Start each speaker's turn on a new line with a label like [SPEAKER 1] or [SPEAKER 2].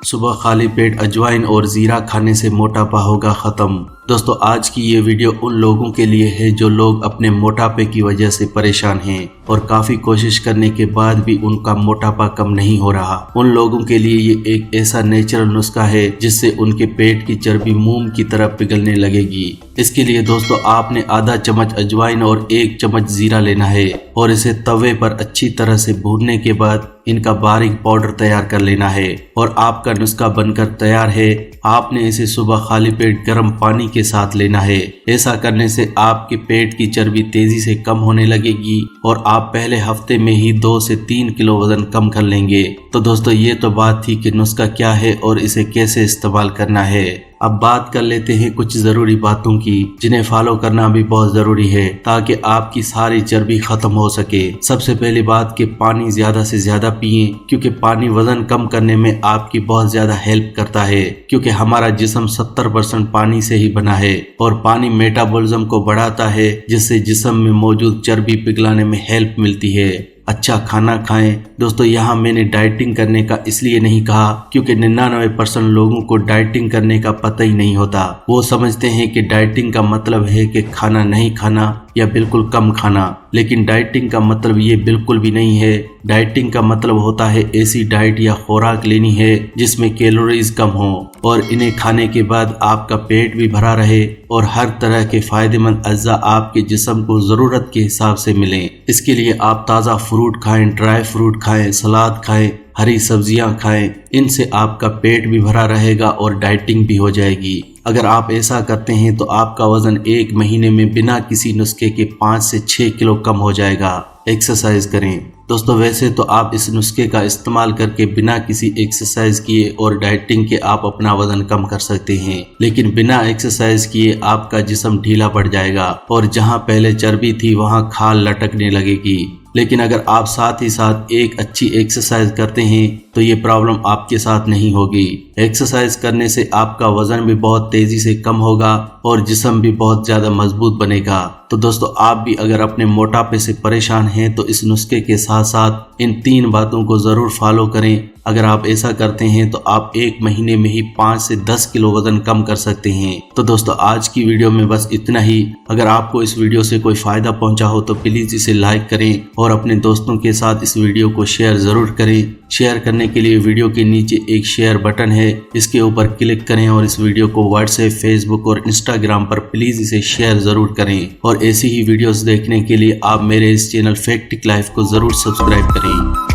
[SPEAKER 1] صبح خالی پیٹ اجوائن اور زیرہ کھانے سے موٹاپا ہوگا ختم۔ دوستو آج کی یہ ویڈیو ان لوگوں کے لیے ہے جو لوگ اپنے موٹاپے کی وجہ سے پریشان ہیں اور کافی کوشش کرنے کے بعد بھی ان کا موٹاپا کم نہیں ہو رہا۔ ان لوگوں کے لیے یہ ایک ایسا نیچرل نسخہ ہے جس سے ان کے پیٹ کی چربی موم کی طرح پگھلنے لگے گی۔ اس کے لیے دوستو آپ نے آدھا چمچ اجوائن اور 1 چمچ زیرہ لینا ہے اور اسے توے پر اچھی طرح سے بھوننے کے بعد ان کا باریک پاؤڈر تیار کر لینا ہے اور آپ کا نسخہ بن کر تیار ہے۔ آپ نے اسے صبح خالی پیٹ گرم پانی کے ساتھ لینا ہے۔ ایسا کرنے سے آپ کے پیٹ کی چربی تیزی سے کم ہونے لگے گی اور آپ پہلے ہفتے میں ہی 2 سے 3 کلو وزن کم کر لیں گے۔ تو دوستو یہ تو بات تھی کہ نسخہ کیا ہے اور اسے کیسے استعمال کرنا ہے۔ اب بات کر لیتے ہیں کچھ ضروری باتوں کی جنہیں فالو کرنا بھی بہت ضروری ہے تاکہ آپ کی ساری چربی ختم ہو سکے۔ سب سے پہلی بات کہ پانی زیادہ سے زیادہ پئیں، کیونکہ پانی وزن کم کرنے میں آپ کی بہت زیادہ ہیلپ کرتا ہے، کیونکہ ہمارا جسم 70% پانی سے ہی بنا ہے اور پانی میٹابولزم کو بڑھاتا ہے جس سے جسم میں موجود چربی پگھلانے میں ہیلپ ملتی ہے۔ اچھا کھانا کھائیں۔ دوستو یہاں میں نے ڈائٹنگ کرنے کا اس لیے نہیں کہا کیونکہ 99% لوگوں کو ڈائٹنگ کرنے کا پتہ ہی نہیں ہوتا۔ وہ سمجھتے ہیں کہ ڈائٹنگ کا مطلب ہے کہ کھانا نہیں کھانا یا بالکل کم کھانا، لیکن ڈائٹنگ کا مطلب یہ بالکل بھی نہیں ہے۔ ڈائٹنگ کا مطلب ہوتا ہے ایسی ڈائٹ یا خوراک لینی ہے جس میں کیلوریز کم ہوں اور انہیں کھانے کے بعد آپ کا پیٹ بھی بھرا رہے اور ہر طرح کے فائدہ مند اجزاء آپ کے جسم کو ضرورت کے حساب سے ملیں۔ اس کے لیے آپ تازہ فروٹ کھائیں، ڈرائی فروٹ کھائیں، سلاد کھائیں، ہری سبزیاں کھائیں۔ ان سے آپ کا پیٹ بھی بھرا رہے گا اور ڈائٹنگ بھی ہو جائے گی۔ اگر آپ ایسا کرتے ہیں تو آپ کا وزن 1 مہینے میں بنا کسی نسخے کے 5 سے 6 کلو کم ہو جائے گا۔ ایکسرسائز کریں۔ دوستو ویسے تو آپ اس نسخے کا استعمال کر کے بنا کسی ایکسرسائز کیے اور ڈائٹنگ کے آپ اپنا وزن کم کر سکتے ہیں، لیکن بنا ایکسرسائز کیے آپ کا جسم ڈھیلا پڑ جائے گا اور جہاں پہلے چربی تھی وہاں کھال لٹکنے لگے گی۔ لیکن اگر آپ ساتھ ہی ساتھ ایک اچھی ایکسرسائز کرتے ہیں تو یہ پرابلم آپ کے ساتھ نہیں ہوگی۔ ایکسرسائز کرنے سے آپ کا وزن بھی بہت تیزی سے کم ہوگا اور جسم بھی بہت زیادہ مضبوط بنے گا۔ تو دوستو آپ بھی اگر اپنے موٹاپے سے پریشان ہیں تو اس نسخے کے ساتھ ساتھ ان 3 باتوں کو ضرور فالو کریں۔ اگر آپ ایسا کرتے ہیں تو آپ 1 مہینے میں ہی 5 سے 10 کلو وزن کم کر سکتے ہیں۔ تو دوستو آج کی ویڈیو میں بس اتنا ہی۔ اگر آپ کو اس ویڈیو سے کوئی فائدہ پہنچا ہو تو پلیز اسے لائک کریں اور اپنے دوستوں کے ساتھ اس ویڈیو کو شیئر ضرور کریں۔ شیئر کرنے کے لیے ویڈیو کے نیچے ایک شیئر بٹن ہے، اس کے اوپر کلک کریں اور اس ویڈیو کو واٹس ایپ، فیس بک اور انسٹاگرام پر پلیز اسے شیئر ضرور کریں۔ اور ایسی ہی ویڈیوز دیکھنے کے لیے آپ میرے اس چینل فیکٹک لائف کو ضرور سبسکرائب کریں۔